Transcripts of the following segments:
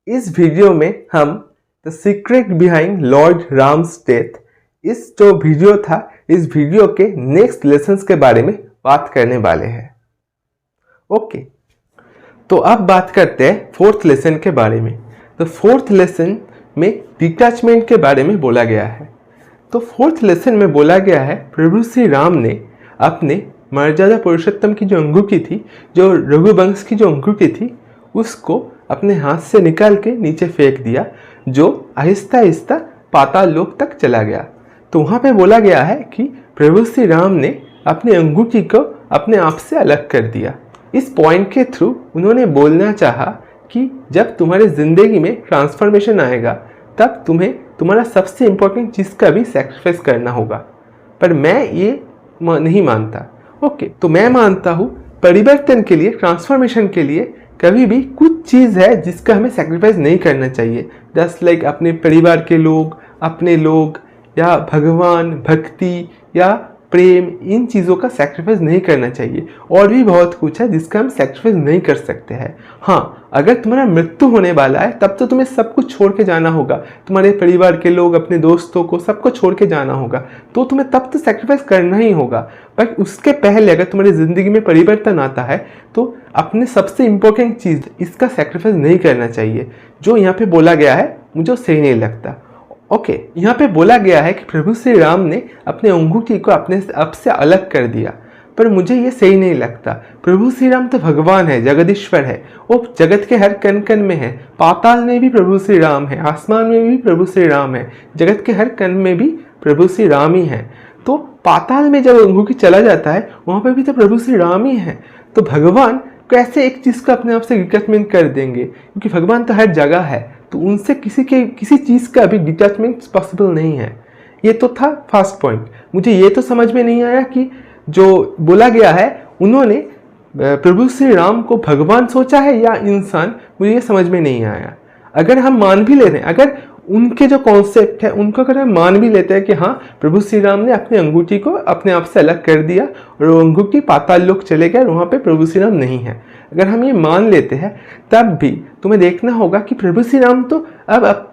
इस वीडियो में हम the secret behind Lord Ram's death इस जो वीडियो था इस वीडियो के नेक्स्ट लेसन्स के बारे में बात करने वाले हैं। ओके, तो अब बात करते हैं फोर्थ लेसन के बारे में। तो फोर्थ लेसन में डिटैचमेंट के बारे में बोला गया है। तो फोर्थ लेसन में बोला गया है प्रभु श्री राम ने अपने मर्यादा पुरुषोत्तम की जो अंगूठी थी, जो रघुवंश की जो अंगूठी थी, उसको अपने हाथ से निकाल के नीचे फेंक दिया, जो आहिस्ता आहिस्ता पाताल लोक तक चला गया। तो वहाँ पे बोला गया है कि प्रभु श्री राम ने अपनी अंगूठी को अपने आप से अलग कर दिया। इस पॉइंट के थ्रू उन्होंने बोलना चाहा कि जब तुम्हारे ज़िंदगी में ट्रांसफॉर्मेशन आएगा तब तुम्हें तुम्हारा सबसे इम्पोर्टेंट चीज़ का भी सैक्रिफाइस करना होगा। पर मैं ये नहीं मानता। ओके, तो मैं मानता हूँ परिवर्तन के लिए, ट्रांसफॉर्मेशन के लिए कभी भी कुछ चीज़ है जिसका हमें सैक्रिफाइस नहीं करना चाहिए। जस्ट लाइक अपने परिवार के लोग, अपने लोग, या भगवान, भक्ति या प्रेम, इन चीज़ों का सैक्रिफाइस नहीं करना चाहिए। और भी बहुत कुछ है जिसका हम सैक्रिफाइस नहीं कर सकते हैं। हाँ, अगर तुम्हारा मृत्यु होने वाला है तब तो तुम्हें सब कुछ छोड़ के जाना होगा, तुम्हारे परिवार के लोग, अपने दोस्तों को, सबको छोड़ के जाना होगा, तो तुम्हें तब तो सैक्रिफाइस करना ही होगा। पर उसके पहले अगर तुम्हारी ज़िंदगी में परिवर्तन आता है तो अपने सबसे इम्पोर्टेंट चीज़, इसका सैक्रिफाइस नहीं करना चाहिए। जो यहाँ पे बोला गया है मुझे सही नहीं लगता। ओके, यहाँ पे बोला गया है कि प्रभु श्री राम ने अपने अंगूठी को अपने आप से अलग कर दिया, पर मुझे ये सही नहीं लगता। प्रभु श्री राम तो भगवान है, जगदीश्वर है, वो जगत के हर कण कण में है। पाताल में भी प्रभु श्री राम है, आसमान में भी प्रभु श्री राम है, जगत के हर कण में भी प्रभु श्री राम ही है। तो पाताल में जब अंगूठी चला जाता है वहाँ पर भी तो प्रभु श्री राम ही है। तो भगवान कैसे एक चीज़ को अपने आप से डिटैचमेंट कर देंगे, क्योंकि भगवान तो हर जगह है, तो उनसे किसी चीज़ का भी डिटैचमेंट पॉसिबल नहीं है। ये तो था फर्स्ट पॉइंट। मुझे ये तो समझ में नहीं आया कि जो बोला गया है उन्होंने प्रभु श्री राम को भगवान सोचा है या इंसान, मुझे ये समझ में नहीं आया। अगर हम मान भी ले रहे हैं, अगर उनके जो कॉन्सेप्ट है उनको अगर हम मान भी लेते हैं कि हाँ प्रभु श्री राम ने अपनी अंगूठी को अपने आप से अलग कर दिया और वो अंगूठी पाताल लोक चले गए और वहाँ पे प्रभु श्री राम नहीं है, अगर हम ये मान लेते हैं तब भी तुम्हें देखना होगा कि प्रभु श्री राम तो अब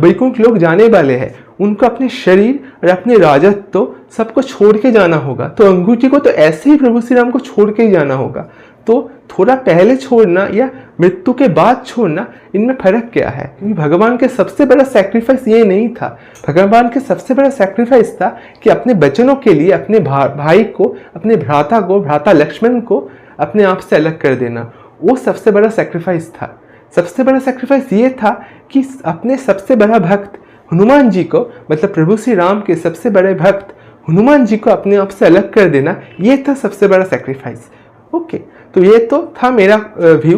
वैकुंठ लोक जाने वाले हैं। उनको अपने शरीर और अपने राजत्व तो सबको छोड़ के जाना होगा, तो अंगूठी को तो ऐसे ही प्रभु श्री राम को छोड़ के ही जाना होगा। तो थोड़ा पहले छोड़ना या मृत्यु के बाद छोड़ना, इनमें फर्क क्या है? क्योंकि भगवान के सबसे बड़ा सैक्रिफाइस ये नहीं था। भगवान के सबसे बड़ा सैक्रिफाइस था कि अपने बच्चों के लिए अपने भाई को, अपने भ्राता लक्ष्मण को अपने आप से अलग कर देना, वो सबसे बड़ा सैक्रिफाइस था। सबसे बड़ा सैक्रिफाइस ये था कि अपने सबसे बड़ा भक्त हनुमान जी को, मतलब प्रभु श्री राम के सबसे बड़े भक्त हनुमान जी को अपने आप से अलग कर देना, ये था सबसे बड़ा सैक्रिफाइस। ओके, तो ये तो था मेरा व्यू।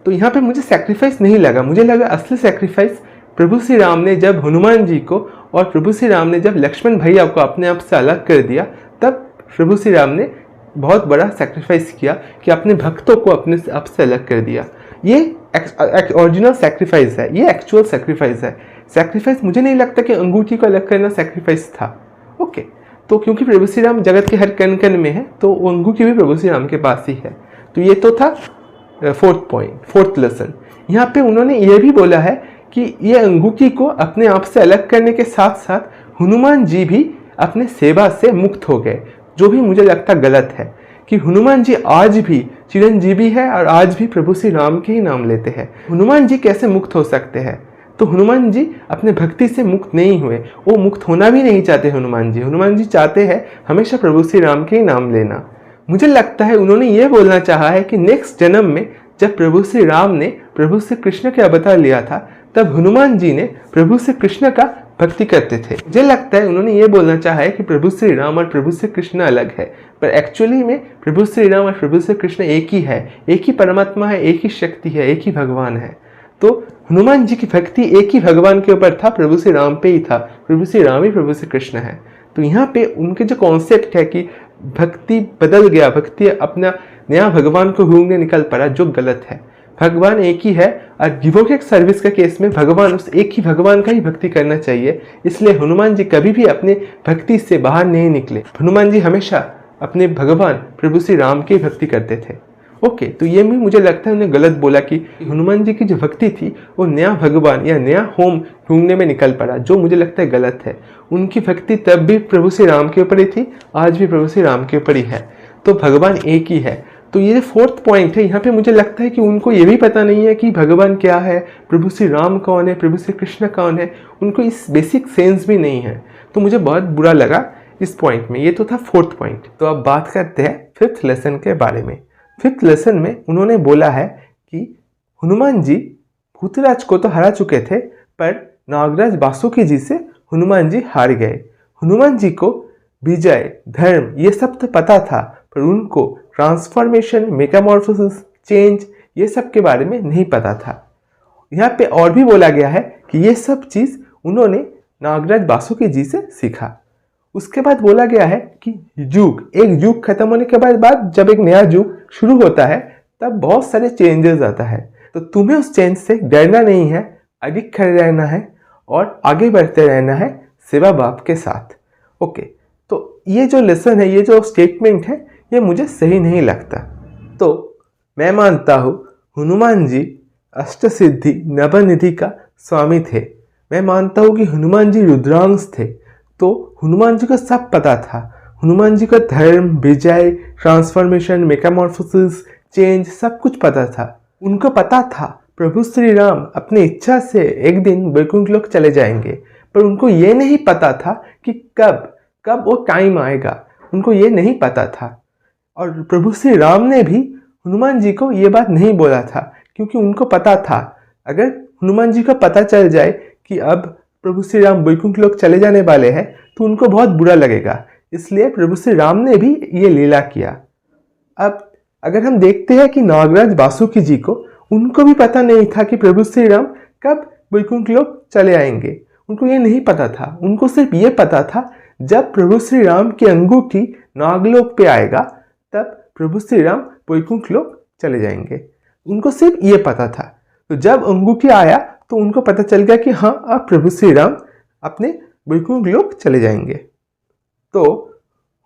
तो यहाँ पे मुझे सैक्रिफाइस नहीं लगा, मुझे लगा असली सैक्रिफाइस प्रभु श्री राम ने जब हनुमान जी को और प्रभु श्री राम ने जब लक्ष्मण भैया को अपने आप से अलग कर दिया, तब प्रभु श्री राम ने बहुत बड़ा सैक्रिफाइस किया कि अपने भक्तों को अपने आप से अलग कर दिया। ये ओरिजिनल सैक्रिफाइस है, ये एक्चुअल सैक्रिफाइस है। सैक्रिफाइस मुझे नहीं लगता कि अंगूठी को अलग करना सैक्रिफाइस था। ओके, तो क्योंकि प्रभु श्री राम जगत के हर कण कण में है, तो वो अंगूठी भी प्रभु श्री राम के पास ही है। तो ये तो था फोर्थ लेसन। यहाँ पे उन्होंने ये भी बोला है कि ये अंगूठी को अपने आप से अलग करने के साथ साथ हनुमान जी भी अपने सेवा से मुक्त हो गए, जो भी मुझे लगता गलत है। कि हनुमान जी आज भी चिरंजीवी है और आज भी प्रभु श्री राम के ही नाम लेते हैं। हनुमान जी कैसे मुक्त हो सकते हैं? तो हनुमान जी अपने भक्ति से मुक्त नहीं हुए, वो मुक्त होना भी नहीं चाहते। हनुमान जी चाहते हैं हमेशा प्रभु श्री राम के ही नाम लेना। मुझे लगता है उन्होंने ये बोलना चाहा है कि नेक्स्ट जन्म में जब प्रभु श्री राम ने प्रभु श्री कृष्ण के अवतार लिया था, तब हनुमान जी ने प्रभु श्री कृष्ण का भक्ति करते थे। मुझे लगता है उन्होंने ये बोलना चाहा है कि प्रभु श्री राम और प्रभु श्री कृष्ण अलग है, पर एक्चुअली में प्रभु श्री राम और प्रभु श्री कृष्ण एक ही है, एक ही परमात्मा है, एक ही शक्ति है, एक ही भगवान है। तो हनुमान जी की भक्ति एक ही भगवान के ऊपर था, प्रभु श्री राम पे ही था। प्रभु श्री राम ही प्रभु श्री कृष्ण है। तो यहाँ पे उनके जो कॉन्सेप्ट है कि भक्ति बदल गया, भक्ति अपना नया भगवान को ढूंढने निकल पड़ा, जो गलत है। भगवान एक ही है और डिवोटेड सर्विस के केस में भगवान उस एक ही भगवान का ही भक्ति करना चाहिए। इसलिए हनुमान जी कभी भी अपने भक्ति से बाहर नहीं निकले। हनुमान जी हमेशा अपने भगवान प्रभु श्री राम की भक्ति करते थे। ओके, तो ये भी मुझे लगता है उन्हें गलत बोला कि हनुमान जी की जो भक्ति थी वो नया भगवान या नया होम ढूंढने में निकल पड़ा, जो मुझे लगता है गलत है। उनकी भक्ति तब भी प्रभु श्री राम के ऊपर ही थी, आज भी प्रभु श्री राम के ऊपर ही है, तो भगवान एक ही है। तो ये 4th पॉइंट है, यहाँ पे मुझे लगता है कि उनको ये भी पता नहीं है कि भगवान क्या है, प्रभु श्री राम कौन है, प्रभु श्री कृष्ण कौन है, उनको इस बेसिक सेंस भी नहीं है। तो मुझे बहुत बुरा लगा इस पॉइंट में। ये तो था 4th पॉइंट। तो अब बात करते हैं 5th लेसन के बारे में। 5th लेसन में उन्होंने बोला है कि हनुमान जी भूतराज को तो हरा चुके थे, पर नागराज बासुकी जी से हनुमान जी हार गए। हनुमान जी को विजय, धर्म ये सब तो पता था, पर उनको ट्रांसफॉर्मेशन, मेटामॉर्फोसिस, चेंज ये सब के बारे में नहीं पता था। यहाँ पे और भी बोला गया है कि ये सब चीज़ उन्होंने नागराज बासुकी जी से सीखा। उसके बाद बोला गया है कि एक युग खत्म होने के बाद जब एक नया युग शुरू होता है तब बहुत सारे चेंजेस आता है। तो तुम्हें उस चेंज से डरना नहीं है, अडिग खड़े रहना है और आगे बढ़ते रहना है सेवा भाव के साथ। ओके, तो ये जो लेसन है, ये जो स्टेटमेंट है, ये मुझे सही नहीं लगता। तो मैं मानता हूँ हनुमान जी अष्टसिद्धि नवनिधि का स्वामी थे। मैं मानता हूँ कि हनुमान जी रुद्रांश थे। तो हनुमान जी को सब पता था। हनुमान जी का धर्म, विजय, ट्रांसफॉर्मेशन, मेटामॉर्फोसिस, चेंज सब कुछ पता था। उनको पता था प्रभु श्री राम अपनी इच्छा से एक दिन वैकुंठ लोक चले जाएंगे, पर उनको ये नहीं पता था कि कब वो टाइम आएगा। उनको ये नहीं पता था। और प्रभु श्री राम ने भी हनुमान जी को ये बात नहीं बोला था, क्योंकि उनको पता था अगर हनुमान जी को पता चल जाए कि अब प्रभु श्री राम वैकुंठ लोक चले जाने वाले हैं तो उनको बहुत बुरा लगेगा। इसलिए प्रभु श्री राम ने भी ये लीला किया। अब अगर हम देखते हैं कि नागराज बासुकी जी को, उनको भी पता नहीं था कि प्रभु श्री राम कब वैकुंठ लोक चले आएंगे। उनको ये नहीं पता था। उनको सिर्फ ये पता था जब प्रभु श्री राम की अंगूठी नागलोक पे आएगा तब प्रभु श्री राम वैकुंठ लोक चले जाएंगे। उनको सिर्फ ये पता था। तो जब अंगूठी आया तो उनको पता चल गया कि हाँ, अब प्रभु श्री राम अपने वैकुंठ लोक चले जाएंगे। तो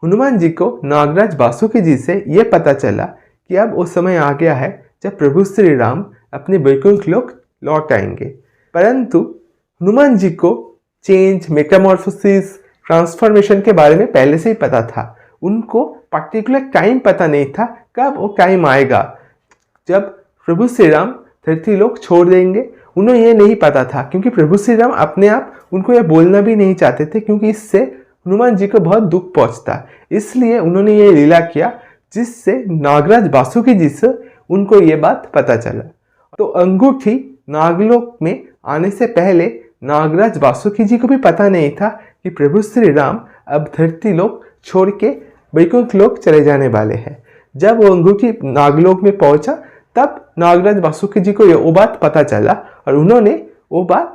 हनुमान जी को नागराज बासुकी जी से ये पता चला कि अब वो समय आ गया है जब प्रभु श्री राम अपने वैकुंठ लोक लौट आएंगे। परंतु हनुमान जी को चेंज, मेटामॉर्फोसिस, ट्रांसफॉर्मेशन के बारे में पहले से ही पता था। उनको पर्टिकुलर टाइम पता नहीं था कब वो टाइम आएगा जब प्रभु श्री राम धरती लोक छोड़ देंगे। उन्हें ये नहीं पता था, क्योंकि प्रभु श्री राम अपने आप उनको ये बोलना भी नहीं चाहते थे, क्योंकि इससे हनुमान जी को बहुत दुख पहुंचता। इसलिए उन्होंने ये लीला किया जिससे नागराज बासुकी जी से उनको ये बात पता चला। तो अंगूठी नागलोक में आने से पहले नागराज बासुकी जी को भी पता नहीं था कि प्रभु श्री राम अब धरती लोक छोड़ के वैकुंठ लोक चले जाने वाले हैं। जब वो अंगूठी नागलोक में पहुंचा तब नागराज बासुकी जी को वो बात पता चला और उन्होंने वो बात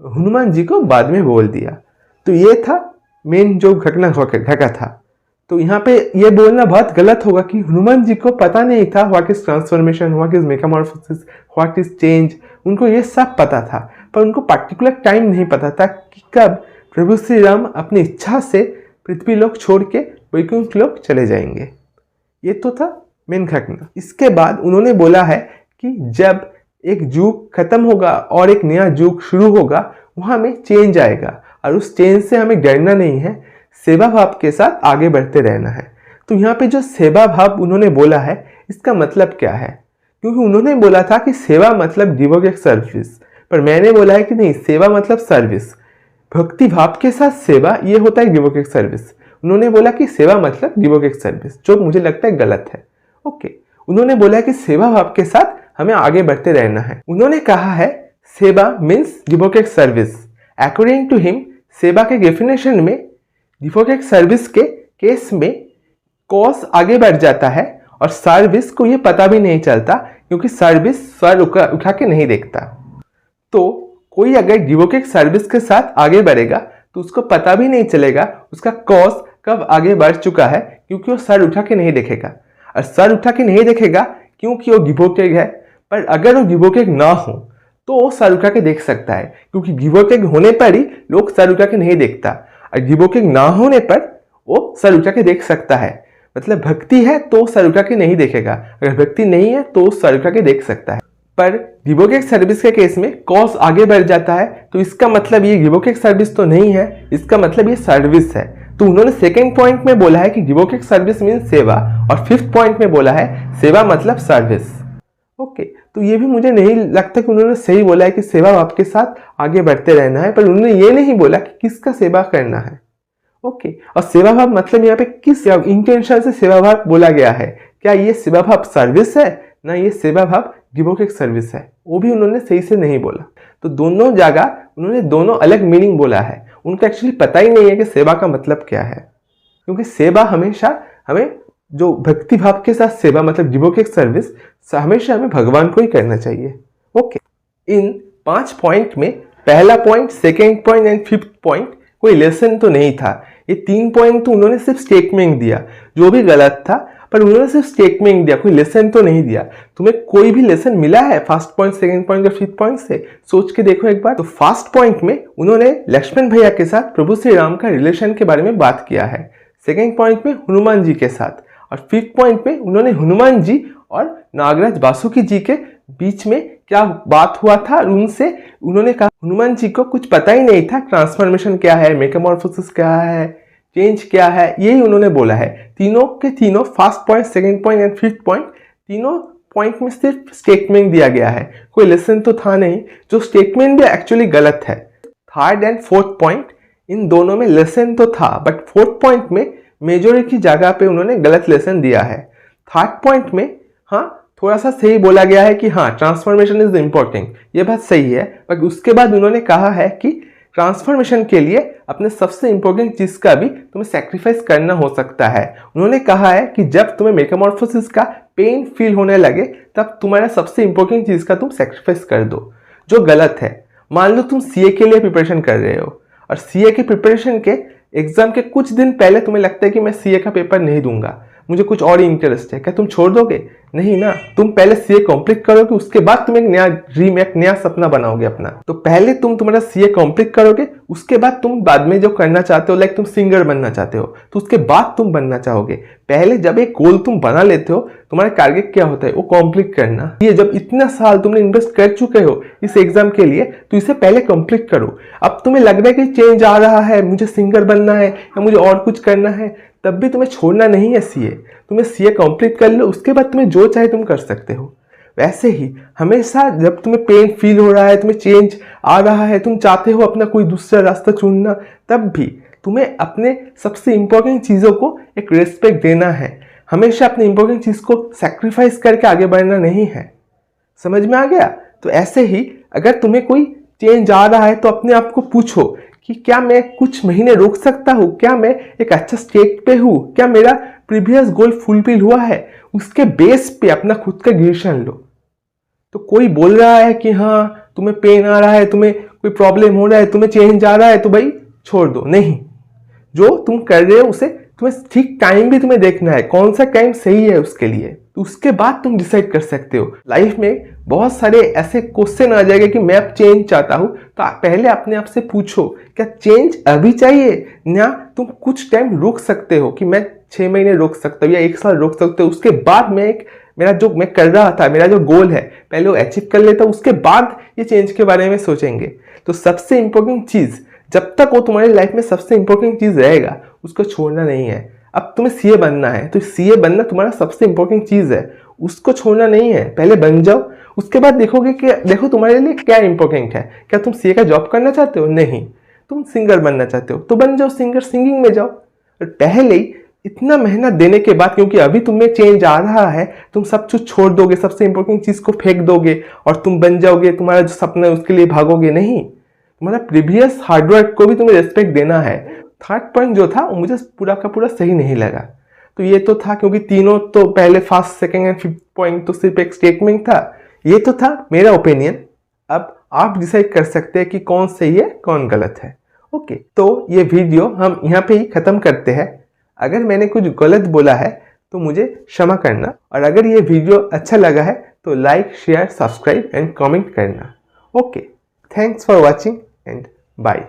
हनुमान जी को बाद में बोल दिया। तो ये था मेन जो घटना घटा था। तो यहाँ पे ये बोलना बहुत गलत होगा कि हनुमान जी को पता नहीं था what is transformation, what is Metamorphosis, what is change. उनको ये सब पता था, पर उनको पर्टिकुलर टाइम नहीं पता था कि कब प्रभु श्री राम अपनी इच्छा से पृथ्वी लोक छोड़ के वैकुंठ लोक चले जाएंगे। ये तो था मेन घटना। इसके बाद उन्होंने बोला है कि जब एक युग खत्म होगा और एक नया युग शुरू होगा, वहाँ में चेंज आएगा और उस चेंज से हमें डरना नहीं है, सेवा भाव के साथ आगे बढ़ते रहना है। तो यहाँ पे जो सेवा भाव उन्होंने बोला है, इसका मतलब क्या है? क्योंकि उन्होंने बोला था कि सेवा मतलब डिवोटेड सर्विस, पर मैंने बोला है कि नहीं, सेवा मतलब सर्विस। भक्ति भाव के साथ सेवा, ये होता है डिवोटेड सर्विस। उन्होंने बोला कि सेवा मतलब डिवोटेड सर्विस, जो मुझे लगता है गलत है। ओके, उन्होंने बोला है कि सेवा भाव के साथ हमें आगे बढ़ते रहना है। उन्होंने कहा है सेवा means devoted service. According to him, सेवा के डेफिनेशन में डिवोटेड सर्विस के केस में कॉज आगे बढ़ जाता है और सर्विस को ये पता भी नहीं चलता, क्योंकि सर्विस सर उठा के नहीं देखता। तो कोई अगर डिवोटेड सर्विस के साथ आगे बढ़ेगा तो उसको पता भी नहीं चलेगा उसका कॉज कब आगे बढ़ चुका है, क्योंकि वो सर उठा के नहीं देखेगा। और सर उठा के नहीं देखेगा क्योंकि वो डिवोटेड है। पर अगर वो डिवोटेड ना हो तो वो सर उठा के देख सकता है, क्योंकि डिवोटेड होने पर ही लोग सर उठा के नहीं देखता, और डिवोटेड ना होने पर वो सर उठा के देख सकता है। मतलब भक्ति है तो सर उठा के नहीं देखेगा, अगर भक्ति नहीं है तो सर उठा के देख सकता है। पर गिवोकेक सर्विस के केस में कॉज आगे बढ़ जाता है, तो इसका मतलब ये गिवोकेक सर्विस तो नहीं है, इसका मतलब ये सर्विस है। तो उन्होंने सेकंड पॉइंट में बोला है कि गिवोकेक सर्विस मीन सेवा, और फिफ्थ पॉइंट में बोला है सेवा मतलब सर्विस। ओके, तो ये भी मुझे नहीं लगता कि उन्होंने सही बोला है कि सेवा भाव के साथ आगे बढ़ते रहना है, पर उन्होंने ये नहीं बोला कि किसका सेवा करना है। ओके, और सेवा भाव मतलब यहाँ पे किस इंटेंशन से सेवा भाव बोला गया है, क्या ये सेवा भाव सर्विस है ना ये सेवा भाव गिवोकेक सर्विस है, वो भी उन्होंने सही से नहीं बोला। तो दोनों जगह उन्होंने दोनों अलग मीनिंग बोला है, उनको एक्चुअली पता ही नहीं है कि सेवा का मतलब क्या है, क्योंकि सेवा हमेशा हमें जो भक्ति भाव के साथ सेवा मतलब गिवोकेक सर्विस हमेशा हमें भगवान को ही करना चाहिए। ओके, इन 5 पॉइंट में पहला point, second point and fifth point कोई लेसन तो नहीं था। ये 3 पॉइंट तो उन्होंने सिर्फ स्टेटमेंट दिया, जो भी गलत था, पर उन्होंने सिर्फ स्टेटमेंट दिया, कोई लेसन तो नहीं दिया। तुम्हें कोई भी लेसन मिला है फर्स्ट पॉइंट, सेकंड पॉइंट या फिफ्थ पॉइंट से? सोच के देखो एक बार। तो फर्स्ट पॉइंट में उन्होंने लक्ष्मण भैया के साथ प्रभु श्री राम का रिलेशन के बारे में बात किया है, सेकंड पॉइंट में हनुमान जी के साथ, और फिफ्थ पॉइंट में उन्होंने हनुमान जी और नागराज वासुकी जी के बीच में क्या बात हुआ था, और उनसे उन्होंने कहा हनुमान जी को कुछ पता ही नहीं था ट्रांसफॉर्मेशन क्या है, मेटामॉर्फोसिस क्या है, चेंज क्या है, यही उन्होंने बोला है। तीनों के तीनों first point, second point and fifth point, तीनों पॉइंट में सिर्फ स्टेटमेंट दिया गया है, कोई लेसन तो था नहीं। जो स्टेटमेंट भी एक्चुअली गलत है। थर्ड एंड फोर्थ पॉइंट, इन दोनों में लेसन तो था, बट फोर्थ पॉइंट में मेजोरिटी की जगह पे उन्होंने गलत लेसन दिया है। थर्ड पॉइंट में हाँ थोड़ा सा सही बोला गया है कि हाँ ट्रांसफॉर्मेशन इज इम्पोर्टेंट, ये बात सही है, बट उसके बाद उन्होंने कहा है कि ट्रांसफॉर्मेशन के लिए अपने सबसे इंपॉर्टेंट चीज का भी तुम्हें सैक्रिफाइस करना हो सकता है। उन्होंने कहा है कि जब तुम्हें मेटामॉर्फोसिस का पेन फील होने लगे तब तुम्हारा सबसे इंपॉर्टेंट चीज का तुम सैक्रिफाइस कर दो, जो गलत है। मान लो तुम सीए के लिए प्रिपरेशन कर रहे हो, और सीए के प्रिपरेशन के एग्जाम के कुछ दिन पहले तुम्हें लगता है कि मैं सीए का पेपर नहीं दूंगा, मुझे कुछ और इंटरेस्ट है, क्या तुम छोड़ दोगे? नहीं ना, तुम पहले सीए कंप्लीट करोगे, उसके बाद तुम एक नया ड्रीम, एक नया सपना बनाओगे अपना। तो पहले तुम तुम्हारा सीए कंप्लीट करोगे, उसके बाद तुम बाद में जो करना चाहते हो, लाइक तुम सिंगर बनना चाहते हो, तो उसके बाद तुम बनना चाहोगे। पहले जब एक गोल तुम बना लेते हो, तुम्हारा टारगेट क्या होता है, वो कंप्लीट करना। ये जब इतना साल तुमने इन्वेस्ट कर चुके हो इस एग्जाम के लिए, तो इसे पहले कंप्लीट करो। अब तुम्हें लग रहा है कि चेंज आ रहा है, मुझे सिंगर बनना है या मुझे और कुछ करना है, तब भी तुम्हें छोड़ना नहीं है सीए। तुम्हें सीए कंप्लीट कर लो, उसके बाद तुम्हें जो चाहे तुम कर सकते हो। वैसे ही हमेशा जब तुम्हें पेन फील हो रहा है, तुम्हें चेंज आ रहा है, तुम चाहते हो अपना कोई दूसरा रास्ता चुनना, तब भी तुम्हें अपने सबसे इंपॉर्टेंट चीज़ों को एक रिस्पेक्ट देना है। हमेशा अपने इंपॉर्टेंट चीज़ को सैक्रिफाइस करके आगे बढ़ना नहीं है। समझ में आ गया? तो ऐसे ही अगर तुम्हें कोई चेंज आ रहा है तो अपने आप को पूछो कि क्या मैं कुछ महीने रोक सकता हूँ, क्या मैं एक अच्छा स्टेट पे हूँ, क्या मेरा प्रीवियस गोल फुलफिल हुआ है, उसके बेस पे अपना खुद का डिसीजन लो। तो कोई बोल रहा है कि हाँ तुम्हें पेन आ रहा है, तुम्हें कोई प्रॉब्लम हो रहा है, तुम्हें चेंज आ रहा है, तो भाई छोड़ दो, नहीं। जो तुम कर रहे हो उसे तुम्हें ठीक टाइम भी तुम्हें देखना है, कौन सा टाइम सही है उसके लिए, तो उसके बाद तुम डिसाइड कर सकते हो। लाइफ में बहुत सारे ऐसे क्वेश्चन आ जाएंगे कि मैं अब चेंज चाहता हूँ, तो पहले अपने आप से पूछो क्या चेंज अभी चाहिए, या तुम कुछ टाइम रोक सकते हो कि मैं 6 महीने रोक सकता हूँ या 1 साल रोक सकते हो, उसके बाद मैं मेरा जो मैं कर रहा था, मेरा जो गोल है, पहले वो अचीव कर लेता हूँ, उसके बाद ये चेंज के बारे में सोचेंगे। तो सबसे इंपॉर्टेंट चीज़, जब तक वो तुम्हारी लाइफ में सबसे इंपॉर्टेंट चीज़ रहेगा, उसको छोड़ना नहीं है। अब तुम्हें सीए बनना है, तो सीए बनना तुम्हारा सबसे इंपॉर्टेंट चीज़ है, उसको छोड़ना नहीं है। पहले बन जाओ, उसके बाद देखोगे कि देखो तुम्हारे लिए क्या इंपॉर्टेंट है। क्या तुम सीए का जॉब करना चाहते हो? नहीं। तुम सिंगर बनना चाहते हो तो बन जाओ सिंगर, सिंगिंग में जाओ। पहले ही इतना मेहनत देने के बाद, क्योंकि अभी तुम्हें चेंज आ रहा है, तुम सब कुछ छोड़ दोगे, सबसे इंपॉर्टेंट चीज़ को फेंक दोगे और तुम बन जाओगे, तुम्हारा जो सपना है उसके लिए भागोगे? नहीं, तुम्हारा प्रीवियस हार्डवर्क को भी तुम्हें रिस्पेक्ट देना है। थर्ड पॉइंट जो था वो मुझे पूरा का पूरा सही नहीं लगा। तो ये तो था, क्योंकि तीनों तो पहले first, second and fifth point तो सिर्फ एक स्टेटमेंट था। ये तो था मेरा ओपिनियन। अब आप डिसाइड कर सकते हैं कि कौन सही है कौन गलत है। ओके, तो ये वीडियो हम यहाँ पे ही ख़त्म करते हैं। अगर मैंने कुछ गलत बोला है तो मुझे क्षमा करना, और अगर ये वीडियो अच्छा लगा है तो like, share, subscribe and comment करना। Okay, thanks for watching and bye.